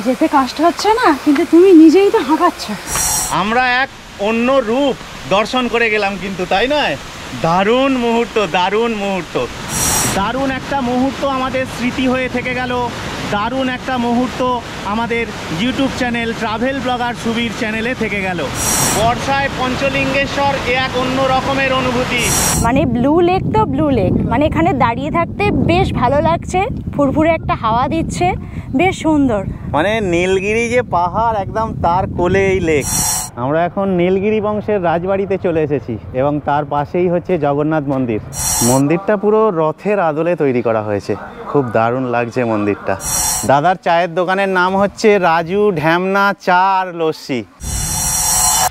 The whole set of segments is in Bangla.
যেতে কষ্ট হচ্ছে না, কিন্তু তুমি নিজেই তো হাঁপাচ্ছ। আমরা এক অন্য রূপ দর্শন করে গেলাম কিন্তু, তাই নয়? দারুণ মুহূর্ত, দারুণ মুহূর্ত, দারুণ একটা মুহূর্ত আমাদের স্মৃতি হয়ে থেকে গেল। দারুণ একটা মুহূর্ত আমাদের YouTube channel travel blogger Subir চ্যানেলে থেকে গেল। বর্ষায় পঞ্চলিঙ্গেশ্বর এক অন্য রকমের অনুভূতি। মানে ব্লু লেক তো ব্লু লেক, মানে এখানে দাঁড়িয়ে থাকতে বেশ ভালো লাগছে, ফুরফুরে একটা হাওয়া দিচ্ছে, বেশ সুন্দর। মানে নীলগিরি যে পাহাড় একদম তার কোলে এই লেক। আমরা এখন নীলগিরি বংশের রাজবাড়িতে চলে এসেছি এবং তার পাশেই হচ্ছে জগন্নাথ মন্দির। মন্দিরটা পুরো রথের আদলে তৈরি করা হয়েছে, খুব দারুণ লাগছে মন্দিরটা। দাদার চায়ের দোকানের নাম হচ্ছে রাজু ঢ্যামনা চা আর লস্যি।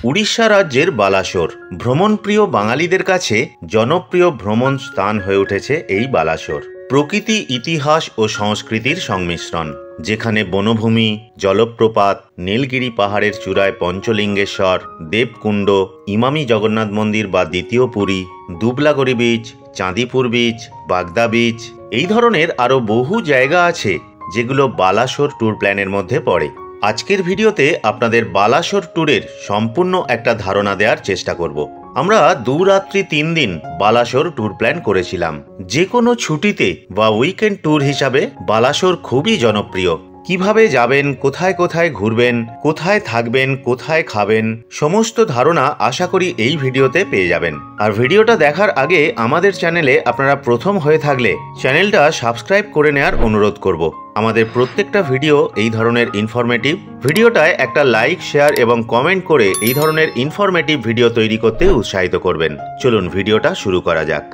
উড়িষ্যা রাজ্যের বালাসোর ভ্রমণপ্রিয় বাঙালিদের কাছে জনপ্রিয় ভ্রমণ স্থান হয়ে উঠেছে এই বালাসোর। প্রকৃতি, ইতিহাস ও সংস্কৃতির সংমিশ্রণ, যেখানে বনভূমি, জলপ্রপাত, নীলগিরি পাহাড়ের চূড়ায় পঞ্চলিঙ্গেশ্বর, দেবকুণ্ড, ইমামি জগন্নাথ মন্দির বা দ্বিতীয় পুরী, দুবলাগড়ি বিচ, চাঁদিপুর বিচ, বাগদা বিচ, এই ধরনের আরও বহু জায়গা আছে যেগুলো বালাসোর ট্যুর প্ল্যানের মধ্যে পড়ে। আজকের ভিডিওতে আপনাদের বালাসোর ট্যুরের সম্পূর্ণ একটা ধারণা দেওয়ার চেষ্টা করব। আমরা 2 রাত্রি 3 দিন বালাসোর ট্যুর প্ল্যান করেছিলাম। যে কোনো ছুটিতে বা উইকেন্ড ট্যুর হিসাবে বালাসোর খুবই জনপ্রিয়। কিভাবে যাবেন, কোথায় কোথায় ঘুরবেন, কোথায় থাকবেন, কোথায় খাবেন, সমস্ত ধারণা আশা করি এই ভিডিওতে পেয়ে যাবেন। আর ভিডিওটা দেখার আগে আমাদের চ্যানেলে আপনারা প্রথম হয়ে থাকলে চ্যানেলটা সাবস্ক্রাইব করে নেওয়ার অনুরোধ করব। আমাদের প্রত্যেকটা ভিডিও এই ধরনের ইনফরমেটিভ। ভিডিওটায় একটা লাইক, শেয়ার এবং কমেন্ট করে এই ধরনের ইনফরমেটিভ ভিডিও তৈরি করতে উৎসাহিত করবেন। চলুন ভিডিওটা শুরু করা যাক।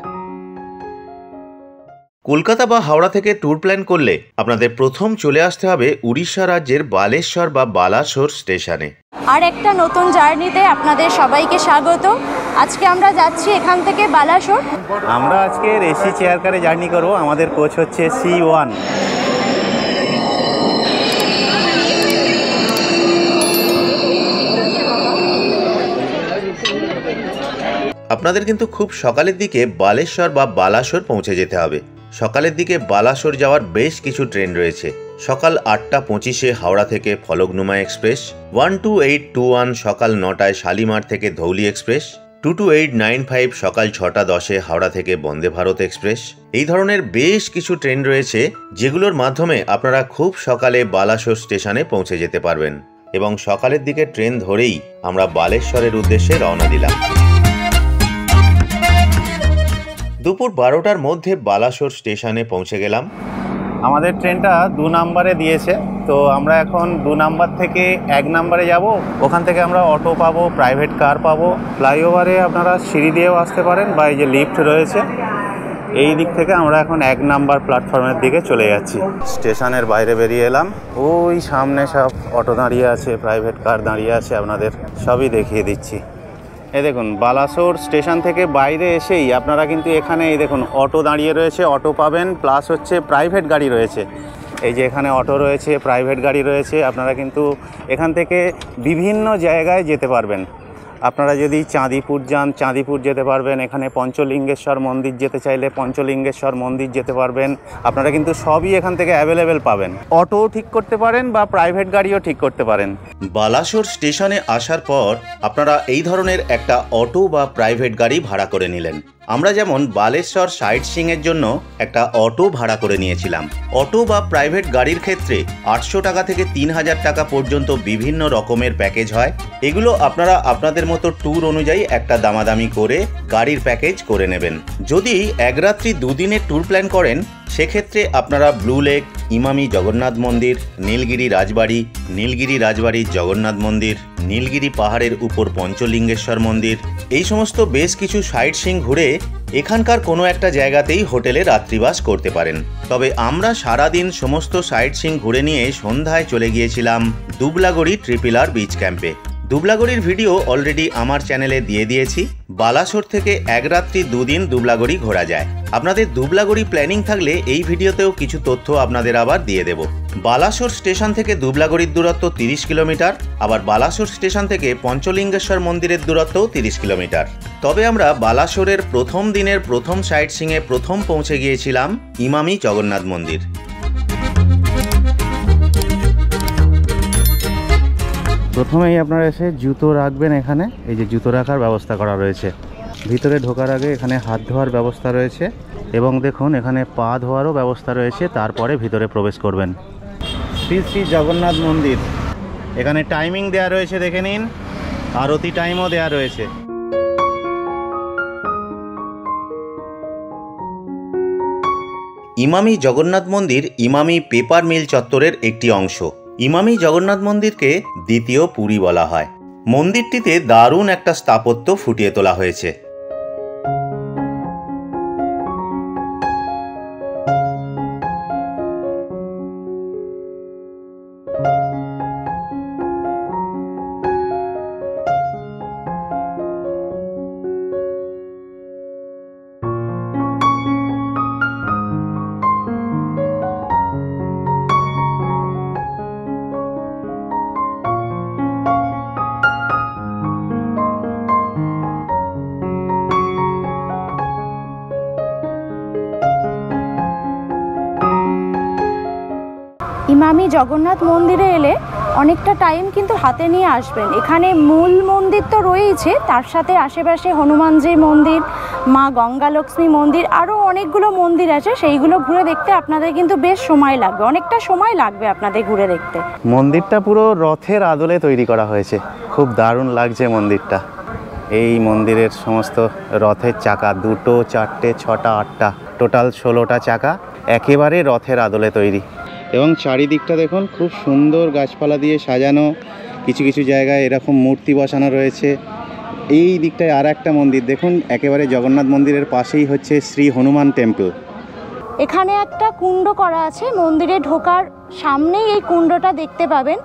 কলকাতা বা হাওড়া থেকে ট্যুর প্ল্যান করলে আপনাদের প্রথম চলে আসতে হবে উড়িষ্যা রাজ্যের বালেশ্বর বা বালাসোর স্টেশনে। আর একটা নতুন জার্নিতে আপনাদের সবাইকে স্বাগত। আজকে আমরা যাচ্ছি এখান থেকে বালাসোর। আমরা আজকে এসি চেয়ার কারে জার্নি করব। আমাদের কোচ হচ্ছে C1। আপনাদের কিন্তু খুব সকালের দিকে বালেশ্বর বা বালাসোর পৌঁছে যেতে হবে। সকালের দিকে বালাসোর যাওয়ার বেশ কিছু ট্রেন রয়েছে। সকাল 8টা 25-এ হাওড়া থেকে ফলকনুমা এক্সপ্রেস, 12821 সকাল 9টায় শালিমার থেকে ধৌলি এক্সপ্রেস, 22895 সকাল 6টা 10-এ হাওড়া থেকে বন্দে ভারত এক্সপ্রেস। এই ধরনের বেশ কিছু ট্রেন রয়েছে যেগুলোর মাধ্যমে আপনারা খুব সকালে বালাসোর স্টেশনে পৌঁছে যেতে পারবেন। এবং সকালের দিকে ট্রেন ধরেই আমরা বালেশ্বরের উদ্দেশ্যে রওনা দিলাম। দুপুর 12টার মধ্যে বালাসোর স্টেশনে পৌঁছে গেলাম। আমাদের ট্রেনটা 2 নম্বরে দিয়েছে, তো আমরা এখন 2 নাম্বার থেকে 1 নম্বরে যাব। ওখান থেকে আমরা অটো পাবো, প্রাইভেট কার পাবো। ফ্লাইওভারে আপনারা সিঁড়ি দিয়েও আসতে পারেন বা এই যে লিফট রয়েছে, এই দিক থেকে আমরা এখন 1 নাম্বার প্ল্যাটফর্মের দিকে চলে যাচ্ছি। স্টেশনের বাইরে বেরিয়ে এলাম। ওই সামনে সব অটো দাঁড়িয়ে আছে, প্রাইভেট কার দাঁড়িয়ে আছে, আপনাদের সবই দেখিয়ে দিচ্ছি। এই দেখুন, বালাসোর স্টেশন থেকে বাইরে এসেই আপনারা কিন্তু এখানে এই দেখুন অটো দাঁড়িয়ে রয়েছে, অটো পাবেন, প্লাস হচ্ছে প্রাইভেট গাড়ি রয়েছে। এই যে এখানে অটো রয়েছে, প্রাইভেট গাড়ি রয়েছে। আপনারা কিন্তু এখান থেকে বিভিন্ন জায়গায় যেতে পারবেন। আপনারা যদি চাঁদিপুর যান, চাঁদিপুর যেতে পারবেন। এখানে পঞ্চলিঙ্গেশ্বর মন্দির যেতে চাইলে পঞ্চলিঙ্গেশ্বর মন্দির যেতে পারবেন। আপনারা কিন্তু সবই এখান থেকে অ্যাভেলেবেল পাবেন। অটোও ঠিক করতে পারেন বা প্রাইভেট গাড়িও ঠিক করতে পারেন। বালাসোর স্টেশনে আসার পর আপনারা এই ধরনের একটা অটো বা প্রাইভেট গাড়ি ভাড়া করে নিলেন। আমরা যেমন বালেশ্বর সাইট সিইংয়ের জন্য একটা অটো ভাড়া করে নিয়েছিলাম। অটো বা প্রাইভেট গাড়ির ক্ষেত্রে 800 টাকা থেকে 3000 টাকা পর্যন্ত বিভিন্ন রকমের প্যাকেজ হয়। এগুলো আপনারা আপনাদের মতো ট্যুর অনুযায়ী একটা দামাদামি করে গাড়ির প্যাকেজ করে নেবেন। যদি 1 রাত্রি 2 দিনের ট্যুর প্ল্যান করেন, সেক্ষেত্রে আপনারা ব্লু লেক, ইমামি জগন্নাথ মন্দির, নীলগিরি রাজবাড়ির জগন্নাথ মন্দির, নীলগিরি পাহাড়ের উপর পঞ্চলিঙ্গেশ্বর মন্দির, এই সমস্ত বেশ কিছু সাইট সিইং ঘুরে এখানকার কোনো একটা জায়গাতেই হোটেলে রাত্রিবাস করতে পারেন। তবে আমরা সারাদিন সমস্ত সাইট সিইং ঘুরে নিয়ে সন্ধ্যায় চলে গিয়েছিলাম দুবলাগড়ি RRR বিচ ক্যাম্পে। দুবলাগড়ির ভিডিও অলরেডি আমার চ্যানেলে দিয়ে দিয়েছি। বালাসোর থেকে 1 রাত্রি 2 দিন দুবলাগড়ি ঘোরা যায়। আপনাদের দুবলাগড়ি প্ল্যানিং থাকলে এই ভিডিওতেও কিছু তথ্য আপনাদের আবার দিয়ে দেব। বালাসোর স্টেশন থেকে দুবলাগড়ির দূরত্ব 30 কিলোমিটার, আবার বালাসোর স্টেশন থেকে পঞ্চলিঙ্গেশ্বর মন্দিরের দূরত্বও 30 কিলোমিটার। তবে আমরা বালাসোরের প্রথম দিনের প্রথম সাইট সিইংয়ে প্রথম পৌঁছে গিয়েছিলাম ইমামি জগন্নাথ মন্দির। প্রথমেই আপনারা এসে জুতো রাখবেন এখানে, এই যে জুতো রাখার ব্যবস্থা করা রয়েছে। ভিতরে ঢোকার আগে এখানে হাত ধোয়ার ব্যবস্থা রয়েছে এবং দেখুন এখানে পা ধোয়ারও ব্যবস্থা রয়েছে, তারপরে ভিতরে প্রবেশ করবেন। শ্রী শ্রী জগন্নাথ মন্দির, এখানে টাইমিং দেয়া রয়েছে, দেখে নিন, আরতি টাইমও দেয়া রয়েছে। ইমামি জগন্নাথ মন্দির ইমামি পেপার মিল চত্বরের একটি অংশ। ইমামি জগন্নাথ মন্দিরকে দ্বিতীয় পুরী বলা হয়। মন্দিরটিতে দারুণ একটা স্থাপত্য ফুটিয়ে তোলা হয়েছে। ইমামি জগন্নাথ মন্দিরে এলে অনেকটা টাইম কিন্তু হাতে নিয়ে আসবেন। এখানে মূল মন্দির তো রয়েছে, তার সাথে আশেপাশে হনুমানজি মন্দির, মা গঙ্গা লক্ষ্মী মন্দির, আরও অনেকগুলো মন্দির আছে। সেইগুলো ঘুরে দেখতে আপনাদের কিন্তু বেশ সময় লাগবে, অনেকটা সময় লাগবে আপনাদের ঘুরে দেখতে। মন্দিরটা পুরো রথের আদলে তৈরি করা হয়েছে, খুব দারুণ লাগছে মন্দিরটা। এই মন্দিরের সমস্ত রথের চাকা 2, 4, 6, 8টা, টোটাল 16টা চাকা একেবারে রথের আদলে তৈরি। এবং চারিদিকটা দেখুন খুব সুন্দর গাছপালা দিয়ে সাজানো, কিছু কিছু জায়গায় এরকম মূর্তি বসানো রয়েছে। এই দিকটায় আর একটা মন্দির দেখুন, একেবারে জগন্নাথ মন্দিরের পাশেই হচ্ছে শ্রী হনুমান টেম্পল। এখানে একটা কুণ্ড করা আছে, মন্দিরে ঢোকার সামনেই এই কুণ্ডটা দেখতে পাবেন।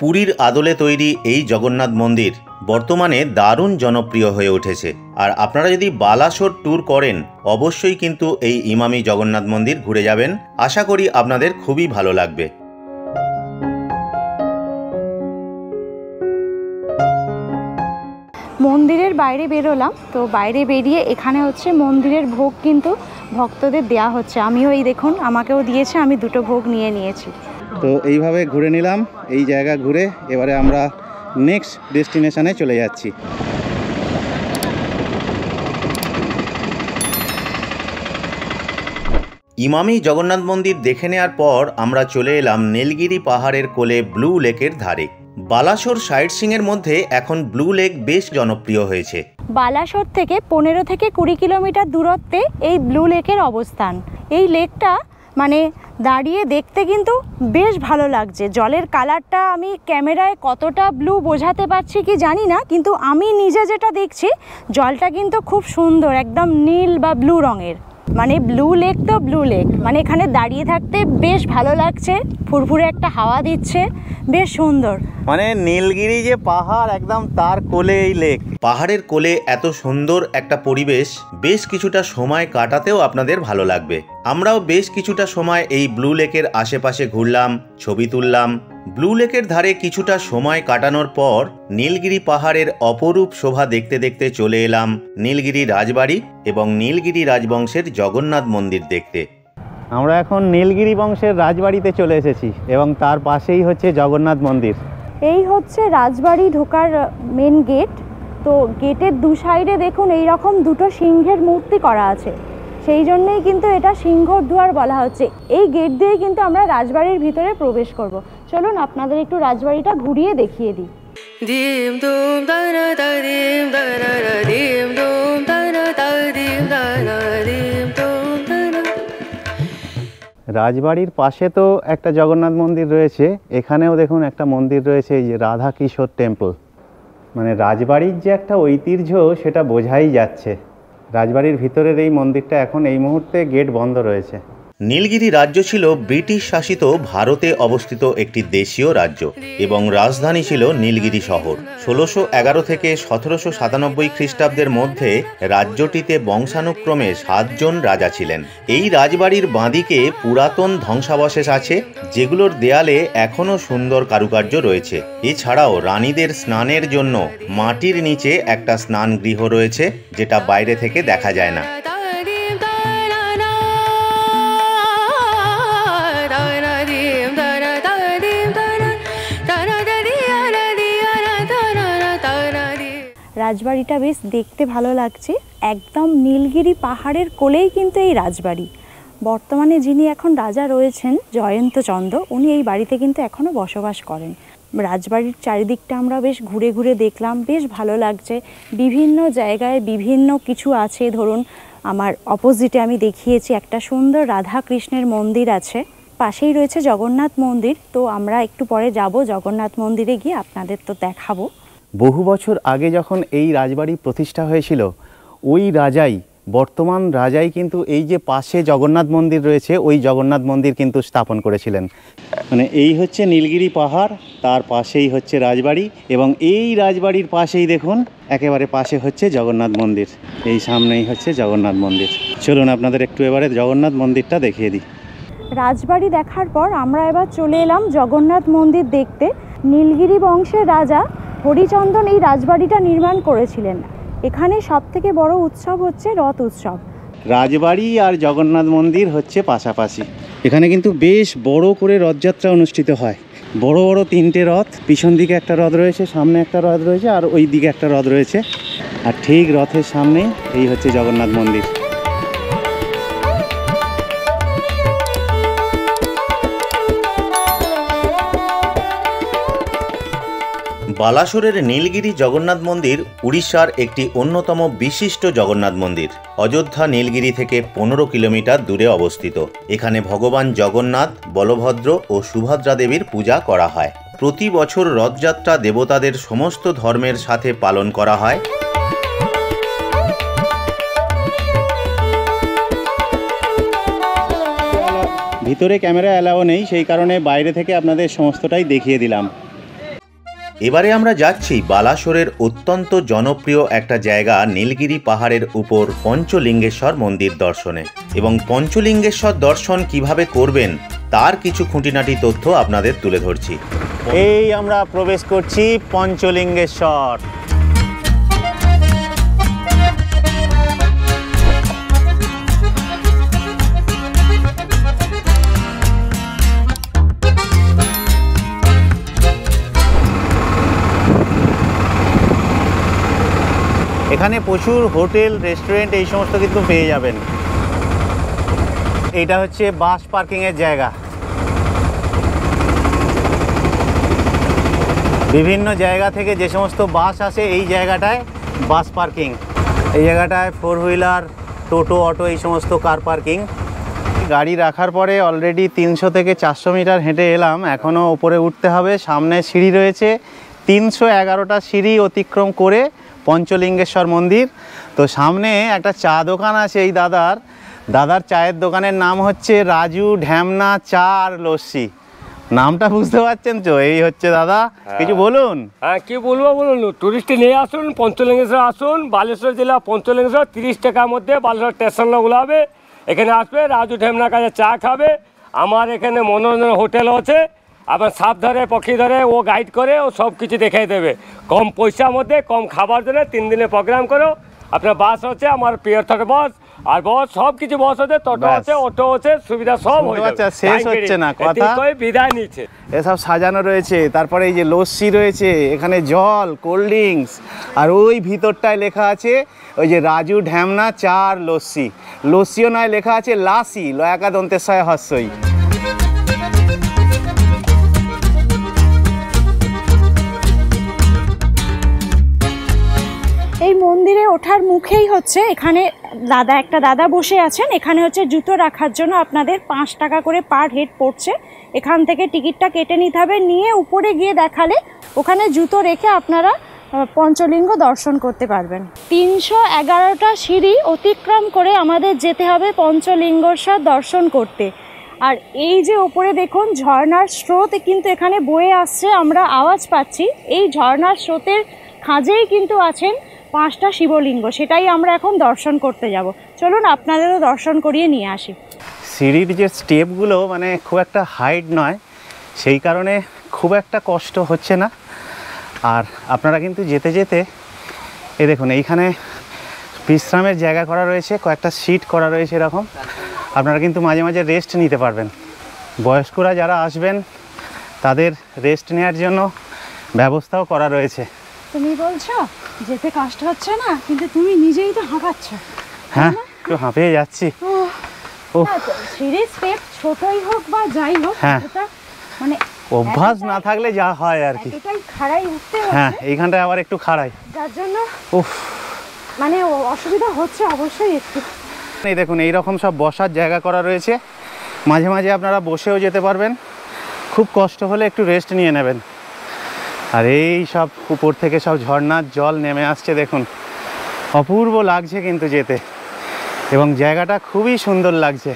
পুরীর আদলে তৈরি এই জগন্নাথ মন্দির বর্তমানে দারুণ জনপ্রিয় হয়ে উঠেছে। আর আপনারা যদি বালাসোর ট্যুর করেন অবশ্যই কিন্তু এই ইমামি জগন্নাথ মন্দির ঘুরে যাবেন, আশা করি আপনাদের খুবই ভালো লাগবে। মন্দিরের বাইরে বেরোলাম, তো বাইরে বেরিয়ে এখানে হচ্ছে মন্দিরের ভোগ কিন্তু ভক্তদের দেয়া হচ্ছে। আমিও এই দেখুন আমাকেও দিয়েছে, আমি 2টো ভোগ নিয়ে নিয়েছি। তো এইভাবে ঘুরে নিলাম এই জায়গা ঘুরে, এবারে আমরা নেক্সট ডেস্টিনেশনে চলে যাচ্ছি। ইমামি জগন্নাথ মন্দির দেখে নেওয়ার পর আমরা চলে এলাম নীলগিরি পাহাড়ের কোলে ব্লু লেকের ধারে। বালাসোর সাইট সিইংয়ের মধ্যে এখন ব্লু লেক বেশ জনপ্রিয় হয়েছে। বালাসোর থেকে 15 থেকে 20 কিলোমিটার দূরত্বে এই ব্লু লেকের অবস্থান। এই লেকটা মানে দাঁড়িয়ে দেখতে কিন্তু বেশ ভালো লাগছে। জলের কালারটা আমি ক্যামেরায় কতটা ব্লু বোঝাতে পারছি কি জানি না, কিন্তু আমি নিজে যেটা দেখছি জলটা কিন্তু খুব সুন্দর, একদম নীল বা ব্লু রঙের। মানে ব্লু লেক তো ব্লু লেক, মানে এখানে দাঁড়িয়ে থাকতে বেশ ভালো লাগছে, ফুরফুরে একটা হাওয়া দিচ্ছে, বেশ সুন্দর। মানে নীলগিরি যে পাহাড় একদম তার কোলে এই লেক। পাহাড়ের কোলে এত সুন্দর একটা পরিবেশ, বেশ কিছুটা সময় কাটাতেও আপনাদের ভালো লাগবে। আমরাও বেশ কিছুটা সময় এই ব্লু লেকের আশেপাশে ঘুরলাম, ছবি তুললাম। ব্লু লেকের ধারে কিছুটা সময় কাটানোর পর নীলগিরি পাহাড়ের অপরূপ শোভা দেখতে দেখতে চলে এলাম নীলগিরি রাজবাড়ি এবং নীলগিরি রাজবংশের জগন্নাথ মন্দির দেখতে। আমরা এখন নীলগিরি বংশের রাজবাড়িতে চলে এসেছি এবং তার পাশেই হচ্ছে জগন্নাথ মন্দির। এই হচ্ছে রাজবাড়ি ঢোকার মেন গেট। তো গেটের 2 সাইডে দেখুন এই রকম 2টো সিংহের মূর্তি করা আছে, সেই জন্যই কিন্তু এটা সিংহর দুয়ার বলা হচ্ছে। এই গেট দিয়ে কিন্তু আমরা রাজবাড়ির ভিতরে প্রবেশ করব। চলুন আপনাদের একটু রাজবাড়িটা ঘুরিয়ে দেখিয়ে দিই। dim dum da na da dim da na da dim dum da na da dim da na dim dum da na। রাজবাড়ির পাশে তো একটা জগন্নাথ মন্দির রয়েছে, এখানেও দেখুন একটা মন্দির রয়েছে, এই যে রাধা কিশোর টেম্পল। মানে রাজবাড়ির যে একটা ঐতিহ্য সেটা বোঝাই যাচ্ছে। রাজবাড়ির ভিতরের এই মন্দিরটা এখন এই মুহূর্তে গেট বন্ধ রয়েছে। নীলগিরি রাজ্য ছিল ব্রিটিশ শাসিত ভারতে অবস্থিত একটি দেশীয় রাজ্য এবং রাজধানী ছিল নীলগিরি শহর। 1611 থেকে 1797 খ্রিস্টাব্দের মধ্যে রাজ্যটিতে বংশানুক্রমে 7 জন রাজা ছিলেন। এই রাজবাড়ির বাঁদিকে পুরাতন ধ্বংসাবশেষ আছে, যেগুলোর দেয়ালে এখনও সুন্দর কারুকার্য রয়েছে। এছাড়াও রানীদের স্নানের জন্য মাটির নিচে একটা স্নান গৃহ রয়েছে, যেটা বাইরে থেকে দেখা যায় না। রাজবাড়িটা বেশ দেখতে ভালো লাগছে। একদম নীলগিরি পাহাড়ের কোলেই কিন্তু এই রাজবাড়ি। বর্তমানে যিনি এখন রাজা রয়েছেন জয়ন্ত চন্দ্র, উনি এই বাড়িতে কিন্তু এখনও বসবাস করেন। রাজবাড়ির চারিদিকটা আমরা বেশ ঘুরে ঘুরে দেখলাম, বেশ ভালো লাগছে। বিভিন্ন জায়গায় বিভিন্ন কিছু আছে, ধরুন আমার অপোজিটে আমি দেখিয়েছি একটা সুন্দর রাধা কৃষ্ণের মন্দির আছে, পাশেই রয়েছে জগন্নাথ মন্দির। তো আমরা একটু পরে যাব জগন্নাথ মন্দিরে, গিয়ে আপনাদের তো দেখাবো। বহু বছর আগে যখন এই রাজবাড়ি প্রতিষ্ঠা হয়েছিল, ওই রাজাই, বর্তমান রাজাই কিন্তু এই যে পাশে জগন্নাথ মন্দির রয়েছে, ওই জগন্নাথ মন্দির কিন্তু স্থাপন করেছিলেন। মানে এই হচ্ছে নীলগিরি পাহাড়, তার পাশেই হচ্ছে রাজবাড়ি, এবং এই রাজবাড়ির পাশেই দেখুন একেবারে পাশে হচ্ছে জগন্নাথ মন্দির। এই সামনেই হচ্ছে জগন্নাথ মন্দির। চলুন আপনাদের একটু এবারে জগন্নাথ মন্দিরটা দেখিয়ে দিই। রাজবাড়ি দেখার পর আমরা এবার চলে এলাম জগন্নাথ মন্দির দেখতে। নীলগিরি বংশের রাজা হরিচন্দন এই রাজবাড়িটা নির্মাণ করেছিলেন। এখানে সবথেকে বড় উৎসব হচ্ছে রথ উৎসব। রাজবাড়ি আর জগন্নাথ মন্দির হচ্ছে পাশাপাশি। এখানে কিন্তু বেশ বড় করে রথযাত্রা অনুষ্ঠিত হয়। বড় বড় 3টে রথ, পিছন দিকে একটা রথ রয়েছে, সামনে একটা রথ রয়েছে, আর ওই দিকে একটা রথ রয়েছে। আর ঠিক রথের সামনেই এই হচ্ছে জগন্নাথ মন্দির। বালাসোরের নীলগিরি জগন্নাথ মন্দির উড়িষ্যার একটি অন্যতম বিশিষ্ট জগন্নাথ মন্দির। অযোধ্যা নীলগিরি থেকে 15 কিলোমিটার দূরে অবস্থিত। এখানে ভগবান জগন্নাথ, বলভদ্র ও সুভদ্রা দেবীর পূজা করা হয়। প্রতি বছর রথযাত্রা দেবতাদের সমস্ত ধর্মের সাথে পালন করা হয়। ভিতরে ক্যামেরা অ্যালাউ নেই, সেই কারণে বাইরে থেকে আপনাদের সমস্তটাই দেখিয়ে দিলাম। এবারে আমরা যাচ্ছি বালাসোরের অত্যন্ত জনপ্রিয় একটা জায়গা নীলগিরি পাহাড়ের উপর পঞ্চলিঙ্গেশ্বর মন্দির দর্শনে। এবং পঞ্চলিঙ্গেশ্বর দর্শন কিভাবে করবেন তার কিছু খুঁটিনাটি তথ্য আপনাদের তুলে ধরছি। এই আমরা প্রবেশ করছি পঞ্চলিঙ্গেশ্বর। এখানে প্রচুর হোটেল, রেস্টুরেন্ট এই সমস্ত কিন্তু পেয়ে যাবেন। এইটা হচ্ছে বাস পার্কিংয়ের জায়গা। বিভিন্ন জায়গা থেকে যে সমস্ত বাস আসে এই জায়গাটায় বাস পার্কিং। এই জায়গাটায় 4 হুইলার, টোটো, অটো এই সমস্ত কার পার্কিং। গাড়ি রাখার পরে অলরেডি 300 থেকে 400 মিটার হেঁটে এলাম। এখনও উপরে উঠতে হবে। সামনে সিঁড়ি রয়েছে, 311টা সিঁড়ি অতিক্রম করে পঞ্চলিঙ্গেশ্বর মন্দির। তো সামনে একটা চা দোকান আছে এই দাদার চায়ের দোকানের নাম হচ্ছে রাজু ঢ্যামনা চা আর লস্যি। নামটা বুঝতে পারছেন তো? এই হচ্ছে দাদা, কিছু বলুন। হ্যাঁ, কি বলবো বলুন। টুরিস্ট নিয়ে আসুন, পঞ্চলিঙ্গেশ্বর আসুন। বালেশ্বর জেলা পঞ্চলিঙ্গেশ্বর, 30 টাকার মধ্যে বালেশ্বর স্টেশন ওগুলাবে। এখানে আসবে, রাজু ঢ্যামনার কাছে চা খাবে। আমার এখানে মনোরঞ্জন হোটেল আছে, আপনার সাপ ধরে, পক্ষী ধরে, ও গাইড করে, ও সব কিছু দেখাই দেবে কম পয়সার মধ্যে, কম খাবার জন্য। 3 দিনের প্রোগ্রাম করো। আপনার বাস আছে, আমার পিওর থাকে বাস, আর বস সব কিছু বস আছে, টোটো আছে, অটো আছে, সুবিধা সব হয়ে যাচ্ছে। শেষ হচ্ছে না কথা, বিদায় নিচ্ছে। এসব সাজানো রয়েছে। তারপরে এই যে লস্যি রয়েছে, এখানে জল, কোল্ড ড্রিঙ্কস, আর ওই ভিতরটায় লেখা আছে ওই যে রাজু ঢ্যামনা চা আর লস্যি। লস্যিও নয়, লেখা আছে লাসি, লয়াকা দন্তেশ্বয় হস্যই। এই মন্দিরে ওঠার মুখেই হচ্ছে এখানে একটা দাদা বসে আছেন। এখানে হচ্ছে জুতো রাখার জন্য আপনাদের 5 টাকা করে পার হেড পড়ছে। এখান থেকে টিকিটটা কেটে নিতে হবে, নিয়ে উপরে গিয়ে দেখালে ওখানে জুতো রেখে আপনারা পঞ্চলিঙ্গ দর্শন করতে পারবেন। 311টা সিঁড়ি অতিক্রম করে আমাদের যেতে হবে পঞ্চলিঙ্গেশ্বর দর্শন করতে। আর এই যে উপরে দেখুন ঝর্ণার স্রোত কিন্তু এখানে বয়ে আসছে, আমরা আওয়াজ পাচ্ছি। এই ঝর্ণার স্রোতের খাঁজেই কিন্তু আছেন 5টা শিবলিঙ্গ, সেটাই আমরা এখন দর্শন করতে যাব। চলুন আপনাদেরও দর্শন করিয়ে নিয়ে আসি। সিঁড়ির যে স্টেপগুলো মানে খুব একটা হাইট নয়, সেই কারণে খুব একটা কষ্ট হচ্ছে না। আর আপনারা কিন্তু যেতে যেতে এই দেখুন এইখানে বিশ্রামের জায়গা করা রয়েছে, কয়েকটা সিট করা রয়েছে এরকম। আপনারা কিন্তু মাঝে মাঝে রেস্ট নিতে পারবেন। বয়স্করা যারা আসবেন তাদের রেস্ট নেওয়ার জন্য ব্যবস্থাও করা রয়েছে। তুমি বলছো? যেতে কষ্ট হচ্ছে না, কিন্তু তুমি নিজেই তো হাঁপাচ্ছ। হ্যাঁ, একটু হাঁপিয়ে যাচ্ছি। সিঁড়ির স্টেপ ছোটই হোক বা যাই হোক, হ্যাঁ, ওটা মানে অভ্যাস না থাকলে যা হয় আর কি। এতটাই খাড়াই উঠতে হ্যাঁ, হচ্ছে, এইখানটায় আবার একটু খাড়াই, যার জন্য উফ, মানে অসুবিধা হচ্ছে অবশ্যই একটু। এই দেখুন এইরকম সব বসার জায়গা করা রয়েছে, মাঝে মাঝে আপনারা বসেও যেতে পারবেন, খুব কষ্ট হলে একটু রেস্ট নিয়ে নেবেন। আর এই সব উপর থেকে সব ঝর্ণার জল নেমে আসছে, দেখুন অপূর্ব লাগছে কিন্তু যেতে, এবং জায়গাটা খুবই সুন্দর লাগছে।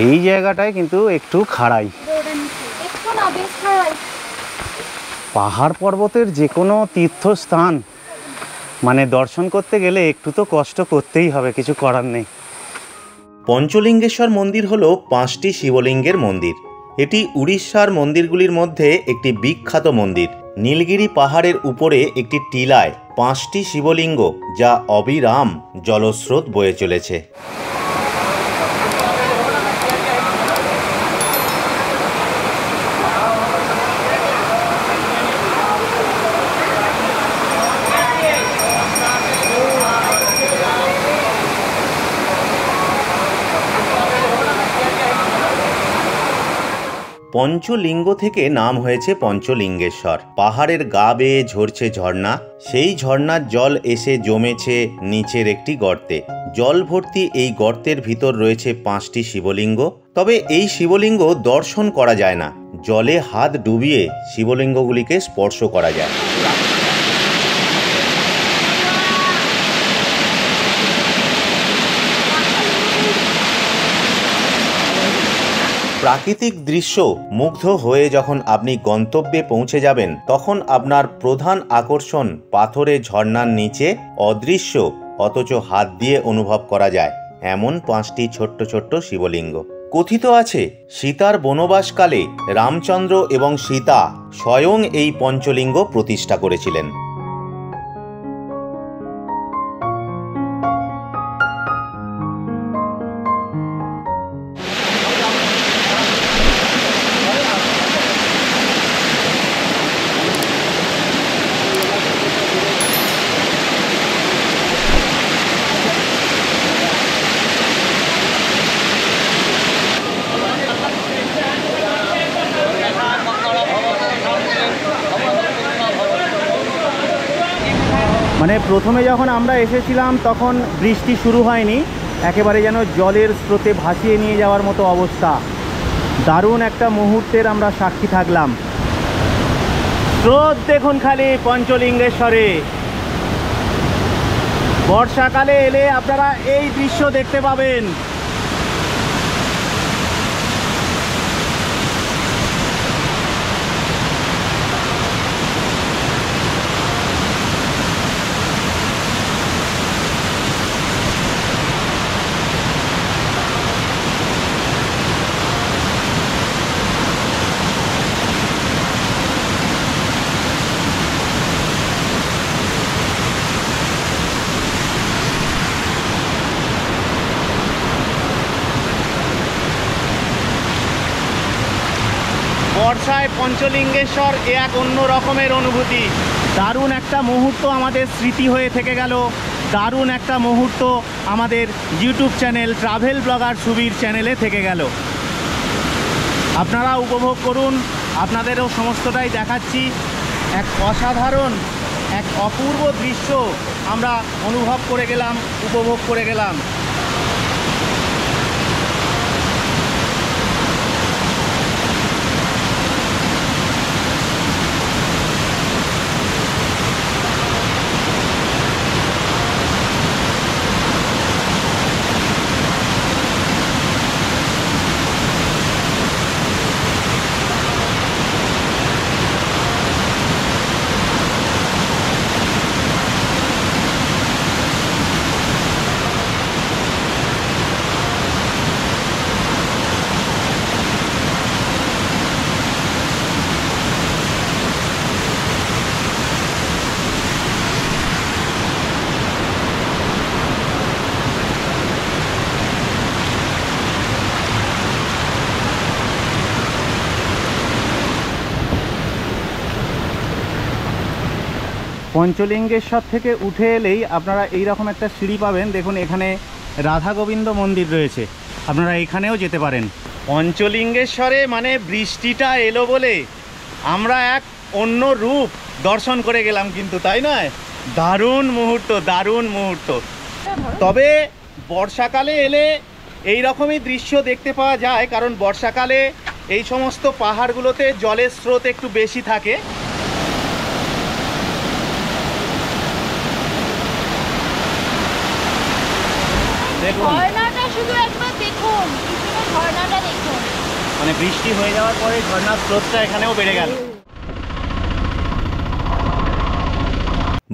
এই জায়গাটায় কিন্তু একটু খাড়াই। পাহাড় পর্বতের যে কোনো তীর্থস্থান মানে দর্শন করতে গেলে একটু তো কষ্ট করতেই হবে, কিছু করার নেই। পঞ্চলিঙ্গেশ্বর মন্দির হল 5টি শিবলিঙ্গের মন্দির। এটি উড়িষ্যার মন্দিরগুলির মধ্যে একটি বিখ্যাত মন্দির। নীলগিরি পাহাড়ের উপরে একটি টিলায় 5টি শিবলিঙ্গ, যা অবিরাম জলস্রোত বয়ে চলেছে। পঞ্চলিঙ্গ থেকে নাম হয়েছে পঞ্চলিঙ্গেশ্বর। পাহাড়ের গা বেয়ে ঝরছে ঝর্ণা, সেই ঝর্ণার জল এসে জমেছে নিচের একটি গর্তে। জল ভর্তি এই গর্তের ভিতর রয়েছে 5টি শিবলিঙ্গ। তবে এই শিবলিঙ্গ দর্শন করা যায় না, জলে হাত ডুবিয়ে শিবলিঙ্গগুলিকে স্পর্শ করা যায়। প্রাকৃতিক দৃশ্য মুগ্ধ হয়ে যখন আপনি গন্তব্যে পৌঁছে যাবেন, তখন আপনার প্রধান আকর্ষণ পাথরে ঝর্ণার নিচে অদৃশ্য অথচ হাত দিয়ে অনুভব করা যায় এমন 5টি ছোট্ট ছোট্ট শিবলিঙ্গ। কথিত আছে সীতার বনবাসকালে রামচন্দ্র এবং সীতা স্বয়ং এই পঞ্চলিঙ্গ প্রতিষ্ঠা করেছিলেন। মানে প্রথমে যখন আমরা এসেছিলাম তখন বৃষ্টি শুরু হয়নি, একেবারে যেন জলের স্রোতে ভাসিয়ে নিয়ে যাওয়ার মতো অবস্থা। দারুণ একটা মুহূর্তের আমরা সাক্ষী থাকলাম। স্রোত দেখুন খালি পঞ্চলিঙ্গেশ্বরে। বর্ষাকালে এলে আপনারা এই দৃশ্য দেখতে পাবেন। বর্ষায় পঞ্চলিঙ্গেশ্বর এক অন্য রকমের অনুভূতি। দারুণ একটা মুহূর্ত আমাদের স্মৃতি হয়ে থেকে গেল। দারুণ একটা মুহূর্ত আমাদের YouTube channel travel blogger Subir চ্যানেলে থেকে গেল। আপনারা উপভোগ করুন, আপনাদেরও সমস্তটাই দেখাচ্ছি। এক অসাধারণ, এক অপূর্ব দৃশ্য আমরা অনুভব করে গেলাম, উপভোগ করে গেলাম। পঞ্চলিঙ্গেশ্বর থেকে উঠে এলেই আপনারা এইরকম একটা সিঁড়ি পাবেন। দেখুন এখানে রাধা গোবিন্দ মন্দির রয়েছে, আপনারা এখানেও যেতে পারেন। পঞ্চলিঙ্গেশ্বরে মানে বৃষ্টিটা এলো বলে আমরা এক অন্য রূপ দর্শন করে গেলাম কিন্তু, তাই নয়? দারুণ মুহূর্ত, দারুণ মুহূর্ত। তবে বর্ষাকালে এলে এই রকমই দৃশ্য দেখতে পাওয়া যায়, কারণ বর্ষাকালে এই সমস্ত পাহাড়গুলোতে জলের স্রোত একটু বেশি থাকে। ঝর্ণাটা শুধু একবার দেখুন, পিছনে ঝর্ণাটা দেখুন। মানে বৃষ্টি হয়ে যাওয়ার পরে ঝর্ণার স্রোতটা এখানেও বেড়ে গেল।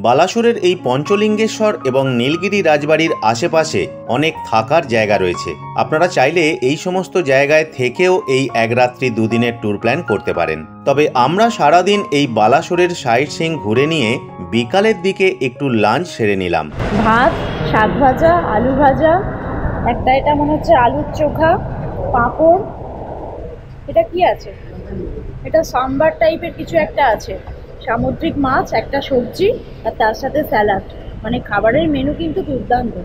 বালাসোরের এই পঞ্চলিঙ্গেশ্বর এবং নীলগিরি রাজবাড়ির আশেপাশে অনেক থাকার জায়গা রয়েছে। আপনারা চাইলে এই সমস্ত জায়গায় থেকেও এই এক রাত্রি দুদিনের ট্যুর প্ল্যান করতে পারেন। তবে আমরা সারাদিন এই বালাসোরের সাইট সিইং ঘুরে নিয়ে বিকালের দিকে একটু লাঞ্চ সেরে নিলাম। ভাত, শাক ভাজা, আলু ভাজা, একটা এটা মনে হচ্ছে আলুর চোখা, পাঁপড়, এটা কি আছে, এটা সাম্বার টাইপের কিছু একটা আছে, সামুদ্রিক মাছ, একটা সবজি আর তার সাথে স্যালাড। মানে খাবারের মেনু কিন্তু দুর্দান্ত।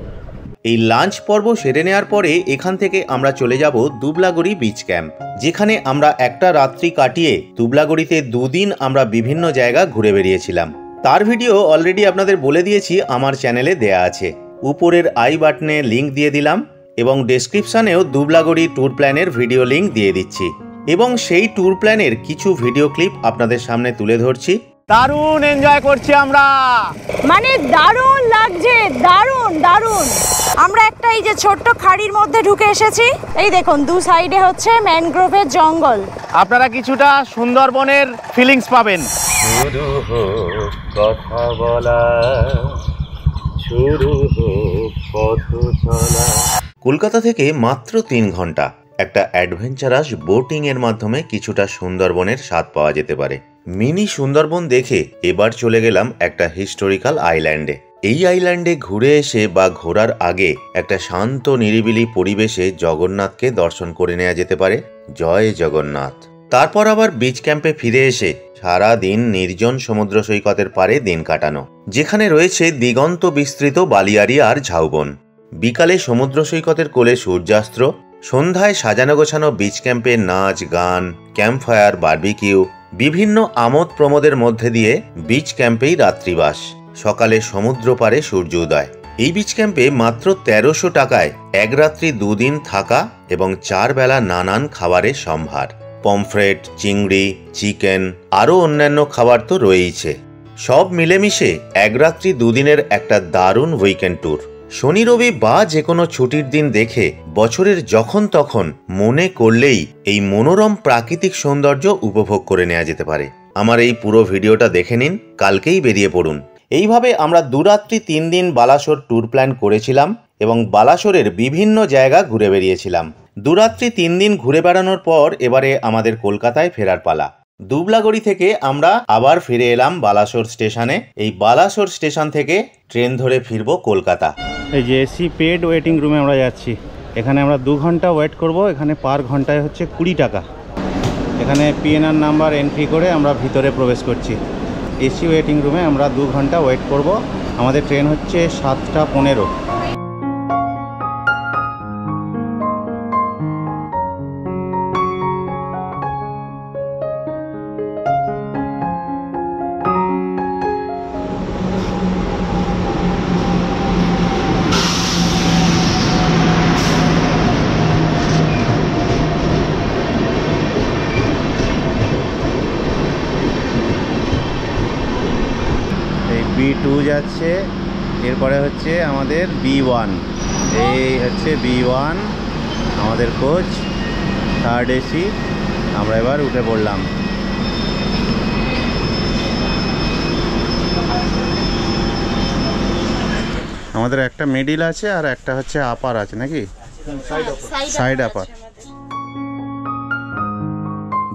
এই লাঞ্চ পর্ব সেরে নেওয়ার পরে এখান থেকে আমরা চলে যাব দুবলাগড়ি বিচ ক্যাম্প, যেখানে আমরা একটা রাত্রি কাটিয়ে দুবলাগড়িতে দুদিন আমরা বিভিন্ন জায়গা ঘুরে বেরিয়েছিলাম। তার ভিডিও অলরেডি আপনাদের বলে দিয়েছি, আমার চ্যানেলে দেয়া আছে। উপরের আই বাটনে লিঙ্ক দিয়ে দিলাম এবং ডেসক্রিপশনেও দুবলাগড়ি ট্যুর প্ল্যানের ভিডিও লিঙ্ক দিয়ে দিচ্ছি, এবং সেই ট্যুর প্ল্যানের কিছু ভিডিও ক্লিপ আপনাদের সামনে তুলে ধরছি। দারুণ এনজয় করছি আমরা, মানে দারুণ লাগছে, দারুণ দারুণ। আমরা একটা এই যে ছোট্ট খাড়ির মধ্যে ঢুকে এসেছি। এই দেখুন দু সাইডে হচ্ছে ম্যানগ্রোভের জঙ্গল। আপনারা কিছুটা সুন্দরবনের ফিলিংস পাবেন। শুরু হোক কথা বলা, শুরু হোক পথ চলা। কলকাতা থেকে মাত্র 3 ঘন্টা একটা অ্যাডভেঞ্চারাস বোটিং এর মাধ্যমে কিছুটা সুন্দরবনের স্বাদ পাওয়া যেতে পারে। মিনি সুন্দরবন দেখে এবার চলে গেলাম একটা হিস্টোরিক্যাল আইল্যান্ডে। এই আইল্যান্ডে ঘুরে এসে বা ঘোরার আগে একটা শান্ত নিরিবিলি পরিবেশে জগন্নাথকে দর্শন করে নেওয়া যেতে পারে। জয় জগন্নাথ। তারপর আবার বিচ ক্যাম্পে ফিরে এসে সারা দিন নির্জন সমুদ্র সৈকতের পারে দিন কাটানো, যেখানে রয়েছে দিগন্ত বিস্তৃত বালিয়াড়ি আর ঝাউবন। বিকালে সমুদ্র সৈকতের কোলে সূর্যাস্ত, সন্ধ্যায় সাজানো গোছানো বিচ ক্যাম্পে নাচ গান, ক্যাম্প ফায়ার, বারবিকিউ, বিভিন্ন আমোদ প্রমোদের মধ্যে দিয়ে বিচ ক্যাম্পেই রাত্রিবাস, সকালে সমুদ্র পারে সূর্য উদয়। এই বিচ ক্যাম্পে মাত্র 1300 টাকায় এক রাত্রি দুদিন থাকা এবং 4 বেলা নানান খাবারের সম্ভার। পমফ্রেট, চিংড়ি, চিকেন, আরও অন্যান্য খাবার তো রয়েইছে। সব মিলেমিশে এক রাত্রি দুদিনের একটা দারুণ উইকেন্ড ট্যুর। শনি রবি বা যে কোনো ছুটির দিন দেখে বছরের যখন তখন মনে করলেই এই মনোরম প্রাকৃতিক সৌন্দর্য উপভোগ করে নেওয়া যেতে পারে। আমার এই পুরো ভিডিওটা দেখে নিন, কালকেই বেরিয়ে পড়ুন। এইভাবে আমরা 2 রাত্রি 3 দিন বালাসোর ট্যুর প্ল্যান করেছিলাম এবং বালাসোরের বিভিন্ন জায়গা ঘুরে বেরিয়েছিলাম। 2 রাত্রি 3 দিন ঘুরে বেড়ানোর পর এবারে আমাদের কলকাতায় ফেরার পালা। দুবলাগড়ি থেকে আমরা আবার ফিরে এলাম বালাসোর স্টেশনে। এই বালাসোর স্টেশন থেকে ট্রেন ধরে ফিরবো কলকাতা। এই যে এসি পেড ওয়েটিং রুমে আমরা যাচ্ছি। এখানে আমরা 2 ঘন্টা ওয়েট করব। এখানে পার ঘন্টায় হচ্ছে 20 টাকা। এখানে পিএনআর নাম্বার এন্ট্রি করে আমরা ভিতরে প্রবেশ করছি। এসি ওয়েটিং রুমে আমরা 2 ঘন্টা ওয়েট করব। আমাদের ট্রেন হচ্ছে 7:15। B2 যাচ্ছে, এরপরে হচ্ছে আমাদের B1। এই হচ্ছে B1 আমাদের কোচ, 3rd এসি। আমরা এবার উঠে পড়লাম। আমাদের একটা মিডিল আছে আর একটা হচ্ছে আপার আছে নাকি, সাইড আপার।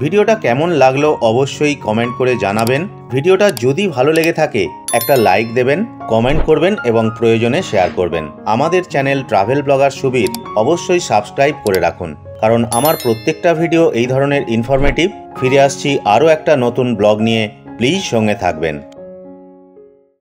ভিডিওটা কেমন লাগলো অবশ্যই কমেন্ট করে জানাবেন। ভিডিওটা যদি ভালো লেগে থাকে একটা লাইক দেবেন, কমেন্ট করবেন এবং প্রয়োজনে শেয়ার করবেন। আমাদের চ্যানেল ট্রাভেল ব্লগার সুবীর অবশ্যই সাবস্ক্রাইব করে রাখুন, কারণ আমার প্রত্যেকটা ভিডিও এই ধরনের ইনফরমেটিভ। ফিরে আসছি আরও একটা নতুন ব্লগ নিয়ে, প্লিজ সঙ্গে থাকবেন।